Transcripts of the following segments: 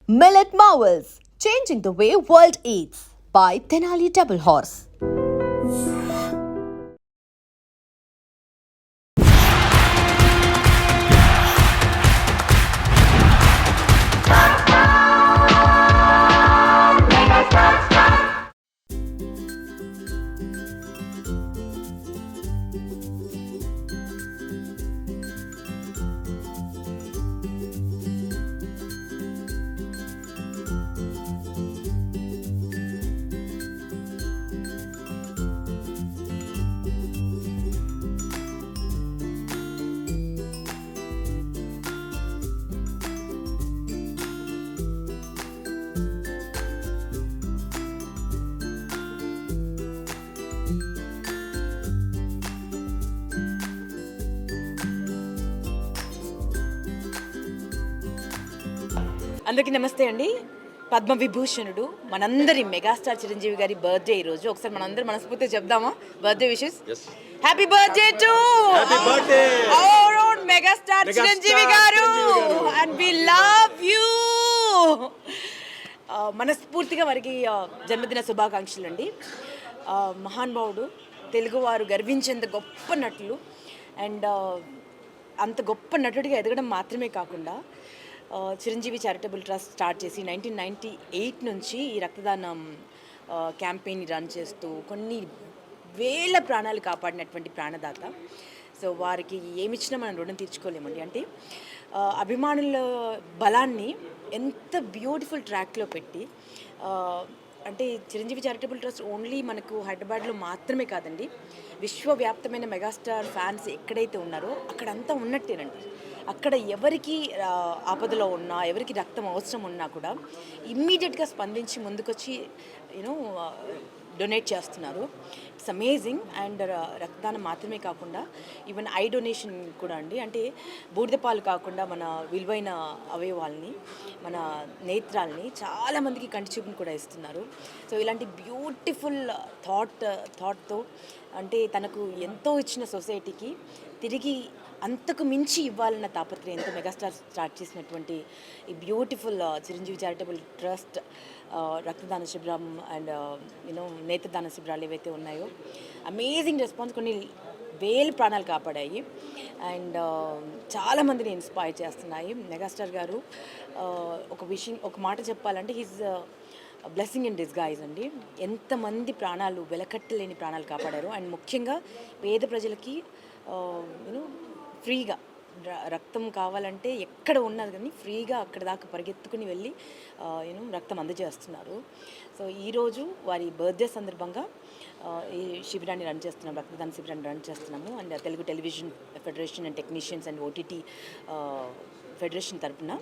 Millet Marvels, changing the way world eats by Tenali Double Horse. అందరికీ నమస్తే అండి. పద్మ విభూషణుడు మనందరి మెగాస్టార్ చిరంజీవి గారి బర్త్డే ఈరోజు. ఒకసారి మనందరం మనస్ఫూర్తిగా చెప్దామా birthday wishes? Happy birthday to our own megastar Chiranjeevi garu and we love you. మనస్ఫూర్తిగా వారికి జన్మదిన శుభాకాంక్షలు అండి. మహానుభావుడు, తెలుగువారు గర్వించేంత గొప్ప నటులు అండ్ అంత గొప్ప నటుడిగా ఎదగడం మాత్రమే కాకుండా చిరంజీవి చారిటబుల్ ట్రస్ట్ స్టార్ట్ చేసి 1998 నుంచి ఈ రక్తదానం క్యాంపెయిన్ రన్ చేస్తూ కొన్ని వేల ప్రాణాలు కాపాడినటువంటి ప్రాణదాత. సో వారికి ఏమిచ్చినా మనం రుణం తీర్చుకోలేమండి. అంటే అభిమానుల బలాన్ని ఎంత బ్యూటిఫుల్ ట్రాక్లో పెట్టి, అంటే చిరంజీవి చారిటబుల్ ట్రస్ట్ ఓన్లీ మనకు హైదరాబాద్లో మాత్రమే కాదండి, విశ్వవ్యాప్తమైన మెగాస్టార్ ఫ్యాన్స్ ఎక్కడైతే ఉన్నారో అక్కడంతా ఉన్నట్టేనండి. అక్కడ ఎవరికి ఆపదలో ఉన్నా, ఎవరికి రక్తం అవసరం ఉన్నా కూడా ఇమ్మీడియట్గా స్పందించి ముందుకొచ్చి డొనేట్ చేస్తున్నారు. It's amazing. అండ్ రక్తదానం మాత్రమే కాకుండా ఈవెన్ ఐ డొనేషన్ కూడా అండి. అంటే బూడిదపాలు కాకుండా మన విలువైన అవయవాల్ని, మన నేత్రాల్ని చాలామందికి కంటి చూపుని కూడా ఇస్తున్నారు. సో ఇలాంటి బ్యూటిఫుల్ థాట్తో, అంటే తనకు ఎంతో ఇచ్చిన సొసైటీకి తిరిగి అంతకు మించి ఇవ్వాలన్న తాపత్రయంతో మెగాస్టార్ స్టార్ట్ చేసినటువంటి ఈ బ్యూటిఫుల్ చిరంజీవి చారిటబుల్ ట్రస్ట్ రక్తదాన శిబిరం అండ్ నేత్రదాన శిబిరాలు ఏవైతే ఉన్నాయో అమేజింగ్ రెస్పాన్స్, కొన్ని వేల ప్రాణాలు కాపాడాయి అండ్ చాలామందిని ఇన్స్పైర్ చేస్తున్నాయి. మెగాస్టార్ గారు ఒక మాట చెప్పాలంటే హీజ్ బ్లెస్సింగ్ ఇన్ డిస్గైజ్ అండి. ఎంతమంది ప్రాణాలు, వెలకట్టలేని ప్రాణాలు కాపాడారు. అండ్ ముఖ్యంగా పేద ప్రజలకి ఫ్రీగా రక్తం కావాలంటే ఎక్కడ ఉన్నది కానీ ఫ్రీగా అక్కడ దాకా పరిగెత్తుకుని వెళ్ళి రక్తం అందజేస్తున్నారు. సో ఈరోజు వారి బర్త్డే సందర్భంగా ఈ శిబిరాన్ని రన్ చేస్తున్నాం, రక్తదాన శిబిరాన్ని రన్ చేస్తున్నాము. And Telugu television federation and technicians and OTT federation తరఫున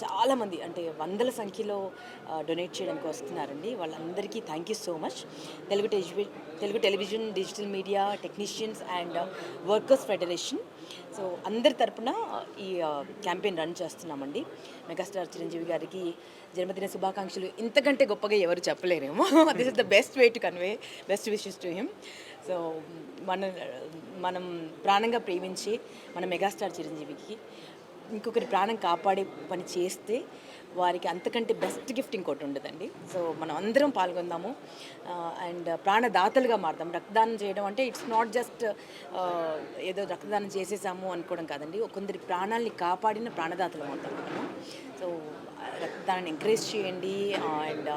చాలామంది, అంటే వందల సంఖ్యలో డొనేట్ చేయడానికి వస్తున్నారండి. వాళ్ళందరికీ thank you so much. Telugu television, digital media, technicians and workers federation, so అందరి తరపున ఈ క్యాంపెయిన్ రన్ చేస్తున్నామండి. మెగాస్టార్ చిరంజీవి గారికి జన్మదిన శుభాకాంక్షలు ఇంతకంటే గొప్పగా ఎవరు చెప్పలేరేమో. This is the best way to convey best wishes to him. So మనం ప్రాణంగా ప్రేమించి మన మెగాస్టార్ చిరంజీవికి ఇంకొకరి ప్రాణం కాపాడే పని చేస్తే వారికి అంతకంటే బెస్ట్ గిఫ్ట్ ఇంకోటి ఉండదండి. సో మనం అందరం పాల్గొందాము అండ్ ప్రాణదాతలుగా మారుదాం. రక్తదానం చేయడం అంటే ఇట్స్ నాట్ జస్ట్ ఏదో రక్తదానం చేసేసాము అనుకోవడం కాదండి, కొందరి ప్రాణాలని కాపాడిన ప్రాణదాతలు అవుతాం మనము. సో రక్తదానాన్ని ఎంకరేజ్ చేయండి అండ్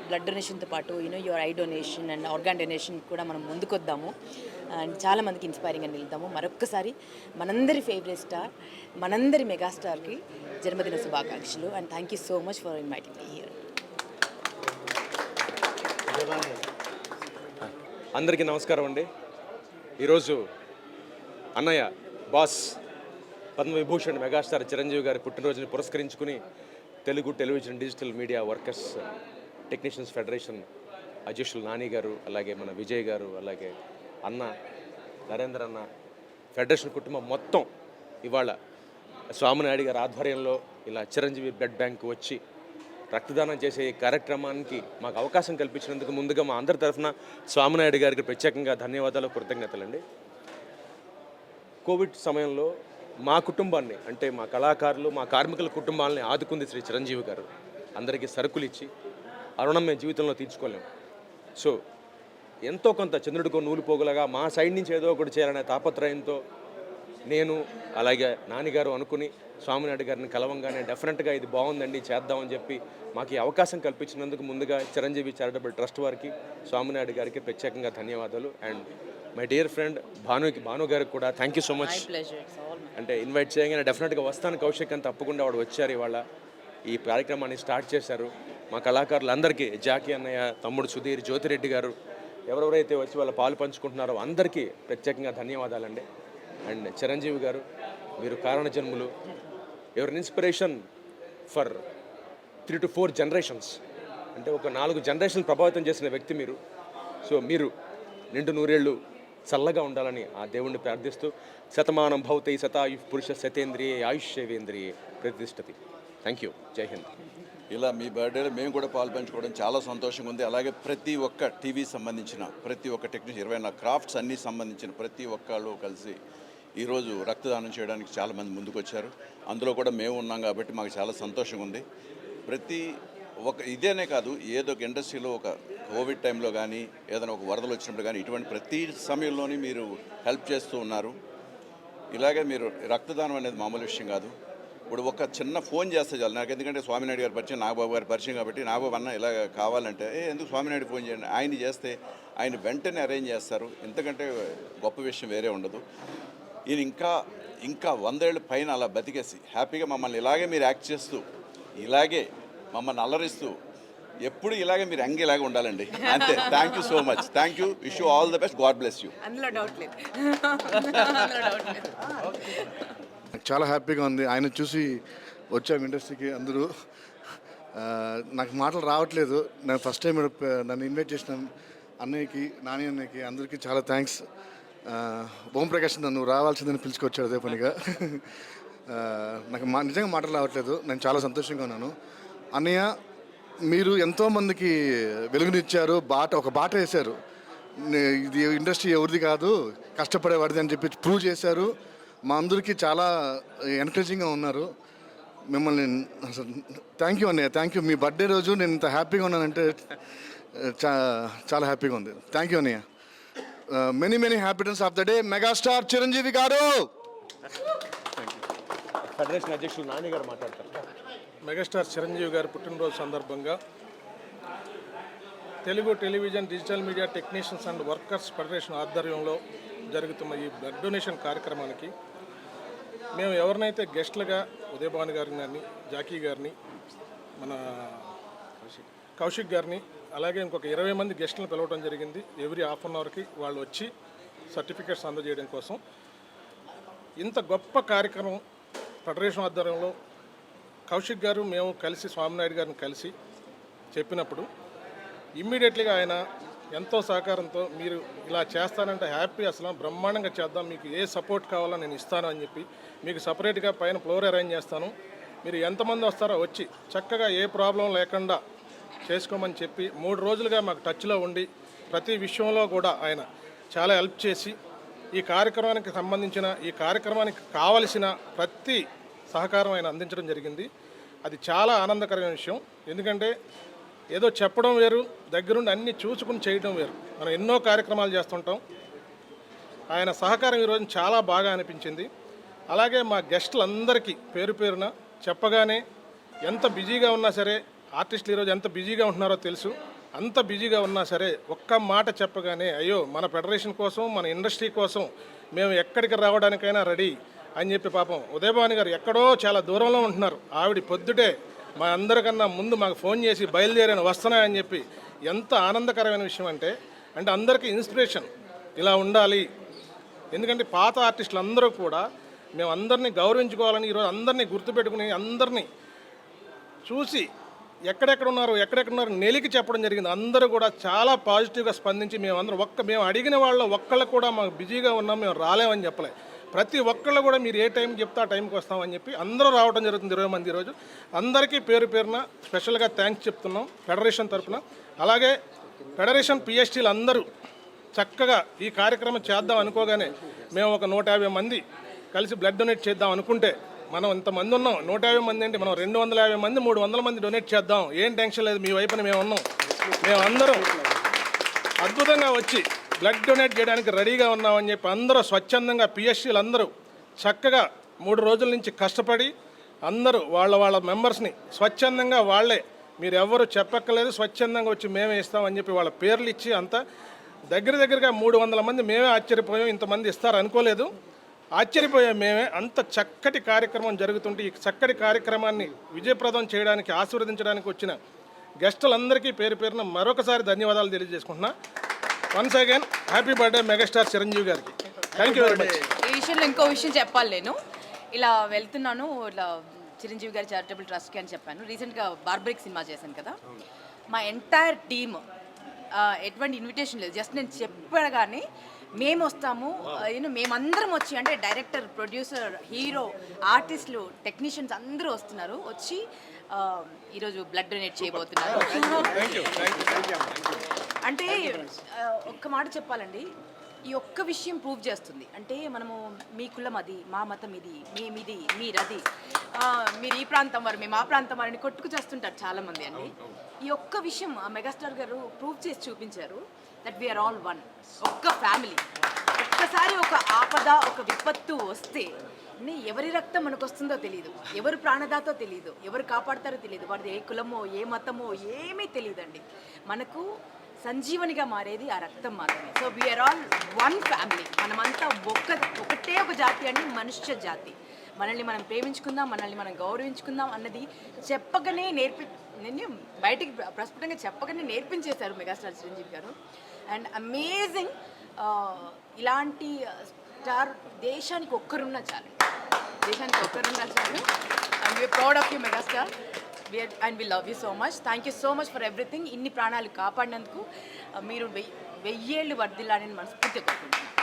బ్లడ్ డొనేషన్తో పాటు your eye donation and organ donation కూడా మనం ముందుకొద్దాము అండ్ చాలామందికి ఇన్స్పైరింగ్గా నిలుద్దాము. మరొక్కసారి మనందరి ఫేవరెట్ స్టార్, మనందరి మెగాస్టార్కి జన్మదిన శుభాకాంక్షలు and thank you so much for inviting me here. అందరికీ నమస్కారం అండి. ఈరోజు అన్నయ్య బాస్ పద్మవిభూషణ్ మెగాస్టార్ చిరంజీవి గారి పుట్టినరోజుని పురస్కరించుకుని Telugu television, digital media workers technicians federation అధ్యక్షులు నాని గారు, అలాగే మన విజయ్ గారు, అలాగే అన్న నరేంద్ర అన్న, ఫెడరేషన్ కుటుంబం మొత్తం ఇవాళ స్వామినాయుడు గారి ఆధ్వర్యంలో ఇలా చిరంజీవి బ్లడ్ బ్యాంక్ వచ్చి రక్తదానం చేసే ఈ కార్యక్రమానికి మాకు అవకాశం కల్పించినందుకు ముందుగా మా అందరి తరఫున స్వామినాయుడు గారికి ప్రత్యేకంగా ధన్యవాదాలు, కృతజ్ఞతలండి. కోవిడ్ సమయంలో మా కుటుంబాన్ని అంటే మా కళాకారులు మా కార్మికుల కుటుంబాలని ఆదుకుంది శ్రీ చిరంజీవి గారు. అందరికీ సరుకులు ఇచ్చి ఆ రుణం మేము జీవితంలో తీర్చుకోలేము. సో ఎంతో కొంత చంద్రుడికో నూలు పోగులగా మా సైడ్ నుంచి ఏదో ఒకటి చేయాలనే తాపత్రయంతో నేను అలాగే నాన్నగారు అనుకుని స్వామినాయుడు గారిని కలవంగానే డెఫినెట్గా ఇది బాగుందండి చేద్దామని చెప్పి మాకు ఈ అవకాశం కల్పించినందుకు ముందుగా చిరంజీవి చారిటబుల్ ట్రస్ట్ వారికి స్వామినాయుడు గారికి ప్రత్యేకంగా ధన్యవాదాలు. And my dear friend Bhanu గారికి కూడా థ్యాంక్ యూ సో మచ్. అంటే ఇన్వైట్ చేయగానే డెఫినెట్గా వస్తాను కౌశిక్ అని తప్పకుండా వాడు వచ్చారు. ఇవాళ ఈ కార్యక్రమాన్ని స్టార్ట్ చేశారు. మా కళాకారులందరికీ జాకీ అన్నయ్య, తమ్ముడు సుధీర్, జ్యోతిరెడ్డి గారు ఎవరెవరైతే వచ్చి వాళ్ళ పాలు పంచుకుంటున్నారో అందరికీ ప్రత్యేకంగా ధన్యవాదాలండి. అండ్ చిరంజీవి గారు మీరు కారణ జన్ములు, your inspiration for 3 to 4 generations, అంటే ఒక 4 జనరేషన్లు ప్రభావితం చేసిన వ్యక్తి మీరు. సో మీరు నిండు నూరేళ్ళు చల్లగా ఉండాలని ఆ దేవుణ్ణి ప్రార్థిస్తూ శతమానం భవతై శతాయు పురుష శతేంద్రియే ఆయుష్యేంద్రియే ప్రతిష్టతి. Thank you. జై హింద్. ఇలా మీ బర్త్డేలో మేము కూడా పాలు పంచుకోవడం చాలా సంతోషంగా ఉంది. అలాగే ప్రతి ఒక్క టీవీ సంబంధించిన ప్రతి ఒక్క టెక్నీషియన్ 24 క్రాఫ్ట్స్ అన్నీ సంబంధించిన ప్రతి ఒక్కళ్ళు కలిసి ఈరోజు రక్తదానం చేయడానికి చాలామంది ముందుకు వచ్చారు. అందులో కూడా మేము ఉన్నాం కాబట్టి మాకు చాలా సంతోషంగా ఉంది. ప్రతి ఒక ఇదేనే కాదు, ఏదో ఒక ఇండస్ట్రీలో ఒక కోవిడ్ టైంలో కానీ ఏదైనా ఒక వరదలు వచ్చినప్పుడు కానీ ఇటువంటి ప్రతి సమయంలోని మీరు హెల్ప్ చేస్తూ ఉన్నారు. ఇలాగే మీరు రక్తదానం అనేది మామూలు విషయం కాదు. ఇప్పుడు ఒక చిన్న ఫోన్ చేస్తే చాలు నాకు, ఎందుకంటే స్వామినాయుడు గారి పరిచయం, నాగబాబు గారి పరిచయం కాబట్టి నాగబాబు అన్న ఇలా కావాలంటే ఎందుకు స్వామినాయుడు ఫోన్ చేయండి, ఆయన చేస్తే ఆయన వెంటనే అరేంజ్ చేస్తారు. ఎంతకంటే గొప్ప విషయం వేరే ఉండదు. ఈయన ఇంకా 100 ఏళ్ళ పైన అలా బతికేసి హ్యాపీగా మమ్మల్ని ఇలాగే మీరు యాక్ట్ చేస్తూ ఇలాగే మమ్మల్ని అల్లరిస్తూ ఎప్పుడు ఇలాగే మీరు ఇలాగే ఉండాలండి. అంతే. Thank you so much. Thank you. Wish you all the best. God bless you. అందులో డౌట్ లేదు. చాలా హ్యాపీగా ఉంది. ఆయన చూసి వచ్చాము ఇండస్ట్రీకి అందరూ. నాకు మాటలు రావట్లేదు. నేను ఫస్ట్ టైం నన్ను ఇన్వైట్ చేసిన అన్నయ్యకి, నాని అన్నయ్యకి అందరికీ చాలా థ్యాంక్స్. ఓంప్రకాష్ నన్ను రావాల్సిందని పిలుచుకొచ్చాడు అదే పనిగా. నాకు నిజంగా మాటలు రావట్లేదు. నేను చాలా సంతోషంగా ఉన్నాను. అన్నయ్య, మీరు ఎంతోమందికి వెలుగునిచ్చారు, ఒక బాట వేశారు. ఇది ఇండస్ట్రీ ఎవరిది కాదు, కష్టపడేవాడిది అని చెప్పి ప్రూవ్ చేశారు. మా అందరికీ చాలా ఎంకరేజింగ్గా ఉన్నారు. మిమ్మల్ని అసలు థ్యాంక్ యూ అన్నయ్య, థ్యాంక్ యూ. మీ బర్త్డే రోజు నేను ఇంత హ్యాపీగా ఉన్నానంటే చాలా హ్యాపీగా ఉంది. థ్యాంక్ యూ అన్నయ్య. Many happiness of the day megastar Chiranjeevi గారు. ఫెడరేషన్ అధ్యక్షులు నాని గారు మాట్లాడతారు. మెగాస్టార్ చిరంజీవి గారి పుట్టినరోజు సందర్భంగా Telugu television digital media technicians and workers federation ఆధ్వర్యంలో జరుగుతున్న ఈ బ్లడ్ డొనేషన్ కార్యక్రమానికి మేము ఎవరినైతే గెస్ట్లుగా ఉదయభాను గారిని కానీ, జాకీ గారిని, మన కౌశిక్ గారిని, అలాగే ఇంకొక 20 మంది గెస్టులను పిలవడం జరిగింది. ఎవ్రీ హాఫ్ అన్ అవర్కి వాళ్ళు వచ్చి సర్టిఫికేట్స్ అందజేయడం కోసం. ఇంత గొప్ప కార్యక్రమం ఫెడరేషన్ ఆధ్వర్యంలో కౌశిక్ గారు మేము కలిసి స్వామినాయుడు గారిని కలిసి చెప్పినప్పుడు ఇమ్మీడియట్లీగా ఆయన ఎంతో సహకారంతో మీరు ఇలా చేస్తానంటే హ్యాపీ, అసలు బ్రహ్మాండంగా చేద్దాం, మీకు ఏ సపోర్ట్ కావాలో నేను ఇస్తాను అని చెప్పి మీకు సపరేట్గా పైన ఫ్లోర్ అరేంజ్ చేస్తాను, మీరు ఎంతమంది వస్తారో వచ్చి చక్కగా ఏ ప్రాబ్లం లేకుండా చేసుకోమని చెప్పి 3 రోజులుగా మాకు టచ్లో ఉండి ప్రతి విషయంలో కూడా ఆయన చాలా హెల్ప్ చేసి ఈ కార్యక్రమానికి సంబంధించిన ఈ కార్యక్రమానికి కావలసిన ప్రతి సహకారం ఆయన అందించడం జరిగింది. అది చాలా ఆనందకరమైన విషయం. ఎందుకంటే ఏదో చెప్పడం వేరు, దగ్గరుండి అన్నీ చూసుకుని చేయడం వేరు. మనం ఎన్నో కార్యక్రమాలు చేస్తుంటాం. ఆయన సహకారం ఈరోజు చాలా బాగా అనిపించింది. అలాగే మా గెస్టులందరికీ పేరు పేరున చెప్పగానే ఎంత బిజీగా ఉన్నా సరే, ఆర్టిస్టులు ఈరోజు ఎంత బిజీగా ఉంటున్నారో తెలుసు, అంత బిజీగా ఉన్నా సరే ఒక్క మాట చెప్పగానే అయ్యో మన ఫెడరేషన్ కోసం, మన ఇండస్ట్రీ కోసం మేము ఎక్కడికి రావడానికైనా రెడీ అని చెప్పి పాపం ఉదయభాను గారు ఎక్కడో చాలా దూరంలో ఉంటున్నారు. ఆవిడ పొద్దుటే మా అందరికన్నా ముందు మాకు ఫోన్ చేసి బయలుదేరాను వస్తున్నాయని చెప్పి ఎంత ఆనందకరమైన విషయం అంటే అందరికీ ఇన్స్పిరేషన్ ఇలా ఉండాలి. ఎందుకంటే పాత ఆర్టిస్టులు అందరూ కూడా మేము అందరినీ గౌరవించుకోవాలని ఈరోజు అందరినీ గుర్తుపెట్టుకుని అందరినీ చూసి ఎక్కడెక్కడున్నారు నెలికి చెప్పడం జరిగింది. అందరూ కూడా చాలా పాజిటివ్గా స్పందించి మేము అడిగిన వాళ్ళు ఒక్కళ్ళు కూడా మాకు బిజీగా ఉన్నాం, మేము రాలేమని చెప్పలే. ప్రతి ఒక్కళ్ళు కూడా మీరు ఏ టైంకి చెప్తే ఆ టైంకి వస్తామని చెప్పి అందరూ రావడం జరుగుతుంది. 20 మంది ఈరోజు. అందరికీ పేరు పేరున స్పెషల్గా థ్యాంక్స్ చెప్తున్నాం ఫెడరేషన్ తరఫున. అలాగే ఫెడరేషన్ పిఎస్టీలు అందరూ చక్కగా ఈ కార్యక్రమం చేద్దాం అనుకోగానే మేము ఒక 150 మంది కలిసి బ్లడ్ డొనేట్ చేద్దాం అనుకుంటే మనం ఇంతమంది ఉన్నాం, 150 మంది ఏంటి, మనం 250 మంది 300 మంది డొనేట్ చేద్దాం, ఏం టెన్షన్ లేదు, మీ వైపున మేము ఉన్నాం, మేమందరం అద్భుతంగా వచ్చి బ్లడ్ డొనేట్ చేయడానికి రెడీగా ఉన్నామని చెప్పి అందరూ స్వచ్ఛందంగా పిఎస్సీలు అందరూ చక్కగా 3 రోజుల నుంచి కష్టపడి అందరూ వాళ్ళ మెంబర్స్ని స్వచ్ఛందంగా వాళ్ళే, మీరు ఎవరు చెప్పక్కర్లేదు, స్వచ్ఛందంగా వచ్చి మేమే ఇస్తామని చెప్పి వాళ్ళ పేర్లు ఇచ్చి అంతా దగ్గరగా 300 మంది మేమే ఆశ్చర్యపోయాం, ఇంతమంది ఇస్తారు అనుకోలేదు, ఆశ్చర్యపోయాం మేమే. అంత చక్కటి కార్యక్రమం జరుగుతుంటే ఈ చక్కటి కార్యక్రమాన్ని విజయప్రదం చేయడానికి ఆశీర్వదించడానికి వచ్చిన గెస్టులందరికీ పేరున మరొకసారి ధన్యవాదాలు తెలియజేసుకుంటున్నా. Once again happy birthday megastar Chiranjeevi గారికి. Thank you very much. ఈ విషయంలో ఇంకో విషయం చెప్పాలి, నేను ఇలా వెళ్తున్నాను ఇట్లా చిరంజీవి గారి చారిటబుల్ ట్రస్ట్కి అని చెప్పాను. రీసెంట్గా బార్బరిక్ సినిమా చేశాను కదా, మా ఎంటైర్ టీమ్ ఎటువంటి ఇన్విటేషన్ లేదు, జస్ట్ నేను చెప్పగానే మేము వస్తాము, మేమందరం వచ్చి, అంటే డైరెక్టర్, ప్రొడ్యూసర్, హీరో, ఆర్టిస్టులు, టెక్నీషియన్స్ అందరూ వస్తున్నారు, వచ్చి ఈరోజు బ్లడ్ డొనేట్ చేయబోతున్నారు. అంటే ఒక్క మాట చెప్పాలండి, ఈ ఒక్క విషయం ప్రూవ్ చేస్తుంది. అంటే మనము మీ కులం అది, మా మతం ఇది, మేమిది, మీరది, మీరు ఈ ప్రాంతం వారు, మేము ఆ ప్రాంతం వారిని కొట్టుకు చేస్తుంటారు చాలామంది అండి. ఈ ఒక్క విషయం మెగాస్టార్ గారు ప్రూవ్ చేసి చూపించారు, దట్ వీఆర్ ఆల్ వన్, ఒక్క ఫ్యామిలీ. ఒక్కసారి ఒక ఆపద, ఒక విపత్తు వస్తే ఎవరి రక్తం మనకు వస్తుందో తెలియదు, ఎవరు ప్రాణదాతో తెలియదు, ఎవరు కాపాడతారో తెలియదు, వాడిది ఏ కులమో ఏ మతమో ఏమీ తెలియదండి. మనకు సంజీవనిగా మారేది ఆ రక్తం మాత్రమే. So we are all one family, మనమంతా ఒకటే ఒక జాతి అండి, మనుష్య జాతి. మనల్ని మనం ప్రేమించుకుందాం, మనల్ని మనం గౌరవించుకుందాం అన్నది చెప్పగానే నేను బయటికి ప్రస్ఫుటంగా చెప్పగానే నేర్పించేశారు megastar Chiranjeevi garu. And amazing, ఇలాంటి స్టార్ దేశానికి ఒక్కరున్నా చాలు, దేశానికి ఒక్కరున్నా చాలు. And we are proud of you megastar, and we love you so much. Thank you so much for everything. ఇన్ని ప్రాణాలు కాపాడినందుకు మీరు 1000 ఏళ్ళు వర్ధిల్లాలని మనస్ఫూర్తిగా కోరుకుంటున్నాను.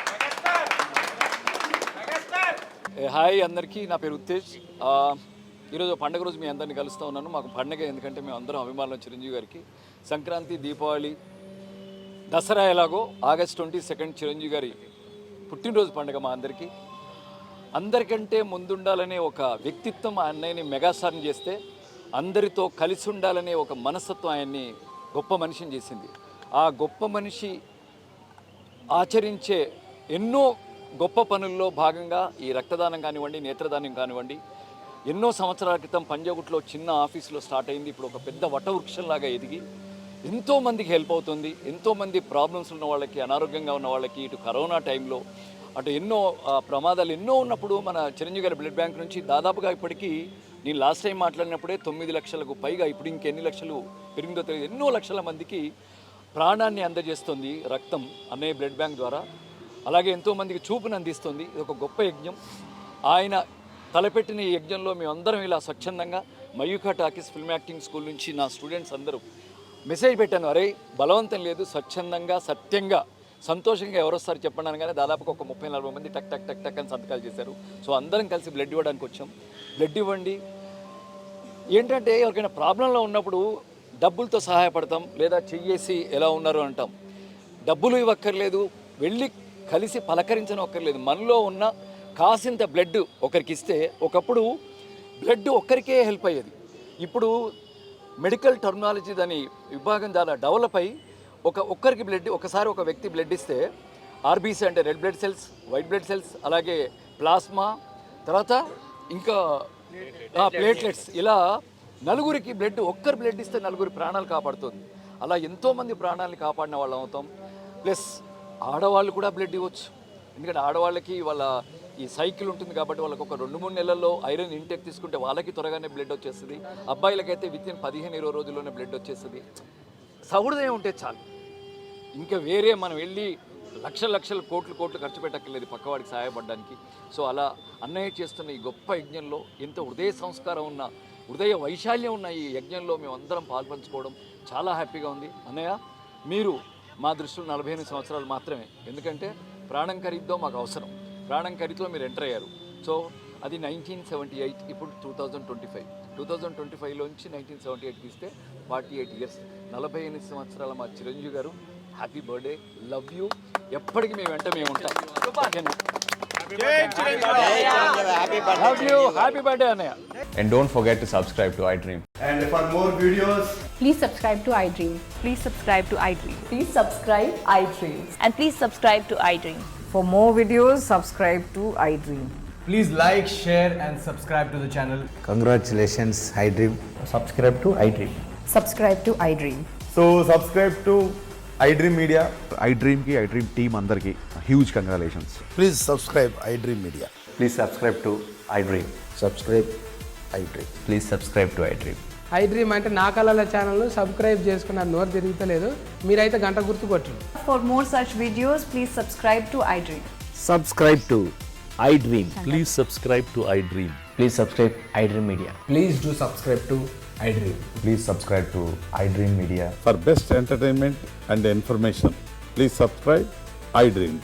హాయ్ అందరికీ, నా పేరు ఉత్తేజ్. ఈరోజు పండుగ రోజు మీ అందరినీ కలుస్తూ ఉన్నాను. మాకు పండుగ ఎందుకంటే మేము అందరం అభిమానులు చిరంజీవి గారికి. సంక్రాంతి, దీపావళి, దసరా ఎలాగో ఆగస్ట్ 22 చిరంజీవి గారి పుట్టినరోజు పండుగ మా అందరికీ. అందరికంటే ముందుండాలనే ఒక వ్యక్తిత్వం ఆ అన్నయ్యని మెగాస్టార్ని చేస్తే, అందరితో కలిసి ఉండాలనే ఒక మనస్తత్వం ఆయన్ని గొప్ప మనిషిని చేసింది. ఆ గొప్ప మనిషి ఆచరించే ఎన్నో గొప్ప పనుల్లో భాగంగా ఈ రక్తదానం కానివ్వండి, నేత్రదానం కానివ్వండి, ఎన్నో సంవత్సరాల క్రితం పంజాగుట్లో చిన్న ఆఫీసులో స్టార్ట్ అయింది. ఇప్పుడు ఒక పెద్ద వటవృక్షంలాగా ఎదిగి ఎంతోమందికి హెల్ప్ అవుతుంది. ఎంతోమంది ప్రాబ్లమ్స్ ఉన్న వాళ్ళకి, అనారోగ్యంగా ఉన్న వాళ్ళకి, ఇటు కరోనా టైంలో అటు ఎన్నో ప్రమాదాలు ఎన్నో ఉన్నప్పుడు మన చిరంజీవి గారి బ్లడ్ బ్యాంక్ నుంచి దాదాపుగా ఇప్పటికీ నేను లాస్ట్ టైం మాట్లాడినప్పుడే 9 లక్షలకు పైగా, ఇప్పుడు ఇంకెన్ని లక్షలు పెరిగిందో తెలియదు, ఎన్నో లక్షల మందికి ప్రాణాన్ని అందజేస్తుంది రక్తం అన్నయ్య బ్లడ్ బ్యాంక్ ద్వారా. అలాగే ఎంతోమందికి చూపును అందిస్తుంది. ఇది ఒక గొప్ప యజ్ఞం. ఆయన తలపెట్టిన ఈ యజ్ఞంలో మేమందరం ఇలా స్వచ్ఛందంగా Mayukha talkies film acting school నుంచి నా స్టూడెంట్స్ అందరూ మెసేజ్ పెట్టాను, అరే బలవంతం లేదు, స్వచ్ఛందంగా, సత్యంగా, సంతోషంగా ఎవరు వస్తారు చెప్పండి అనగానే దాదాపుగా ఒక 30-40 మంది టక్ టక్ టక్ టక్ అని సంతకాలు చేశారు. సో అందరం కలిసి బ్లడ్ ఇవ్వడానికి వచ్చాం. బ్లడ్ ఇవ్వండి. ఏంటంటే ఎవరికైనా ప్రాబ్లంలో ఉన్నప్పుడు డబ్బులతో సహాయపడతాం, లేదా చెయ్యేసి ఎలా ఉన్నారు అంటాం. డబ్బులు ఇవ్వక్కర్లేదు, వెళ్ళి కలిసి పలకరించనక్కర్లేదు. మనలో ఉన్న కాసింత బ్లడ్ ఒకరికి ఇస్తే, ఒకప్పుడు బ్లడ్ ఒక్కరికే హెల్ప్ అయ్యేది. ఇప్పుడు మెడికల్ టెర్మినాలజీ దాని విభాగం చాలా డెవలప్ అయ్యి ఒక్కరికి బ్లడ్, ఒకసారి ఒక వ్యక్తి బ్లడ్ ఇస్తే ఆర్బీసీ అంటే red blood cells, white blood cells, అలాగే ప్లాస్మా, తర్వాత ఇంకా ప్లేట్లెట్స్, ఇలా నలుగురికి బ్లడ్, ఒక్కరు బ్లడ్ ఇస్తే నలుగురి ప్రాణాలు కాపాడుతుంది. అలా ఎంతోమంది ప్రాణాలని కాపాడిన వాళ్ళం అవుతాం. ప్లస్ ఆడవాళ్ళు కూడా బ్లడ్ ఇవ్వచ్చు. ఎందుకంటే ఆడవాళ్ళకి వాళ్ళ ఈ సైకిల్ ఉంటుంది కాబట్టి వాళ్ళకి ఒక 2-3 నెలల్లో ఐరన్ ఇంటేక్ తీసుకుంటే వాళ్ళకి త్వరగానే బ్లడ్ వచ్చేస్తుంది. అబ్బాయిలకైతే వితిన్ 15-20 రోజుల్లోనే బ్లడ్ వచ్చేస్తుంది. సహృదయం ఉంటే చాలు, ఇంకా వేరే మనం వెళ్ళి లక్షల కోట్లు ఖర్చు పెట్టక్కర్లేదు పక్కవాడికి సహాయపడడానికి. సో అలా అన్నయ్య చేస్తున్న ఈ గొప్ప యజ్ఞంలో ఎంతో హృదయ సంస్కారం ఉన్న, హృదయ వైశాల్యం ఉన్న ఈ యజ్ఞంలో మేము అందరం పాల్పంచుకోవడం చాలా హ్యాపీగా ఉంది. అన్నయ్య, మీరు మా దృష్టిలో 48 సంవత్సరాలు మాత్రమే. ఎందుకంటే ప్రాణం ఖరీదుతో మాకు అవసరం, ప్రాణం ఖరీదులో మీరు ఎంటర్ అయ్యారు. సో అది 1978, ఇప్పుడు 2025లోంచి 1978 ఇస్తే 48 ఇయర్స్, 48 సంవత్సరాల మా చిరంజీవి గారు. Happy birthday, love you. ఎప్పటికీ మేము వెంట మేము ఉంటాం. హ్యాపీ బర్త్డే అన్నయ్య. And don't forget to subscribe to iDream. And for more videos, Please subscribe to iDream. Please subscribe to iDream. Please subscribe iDream. And please subscribe to iDream. For more videos, subscribe to iDream. Please like, share, and subscribe to the channel. Congratulations, iDream. Subscribe to iDream. Subscribe to iDream. So subscribe to iDream Media. iDream team అందరికి huge congratulations. Please subscribe iDream Media. Please subscribe to iDream. Subscribe iDream. Please subscribe to iDream. iDream అంటే నా కళల ఛానల్ను subscribe చేసుకున్న నోరు తిరుగుతలేదు, మీరైతే గంట గుర్తు కొట్టండి. For more such videos, please subscribe to iDream. Subscribe to iDream. Please subscribe to iDream. Please subscribe iDream Media. Please do subscribe to iDream. Please subscribe to iDream Media. For best entertainment and information, please subscribe iDream.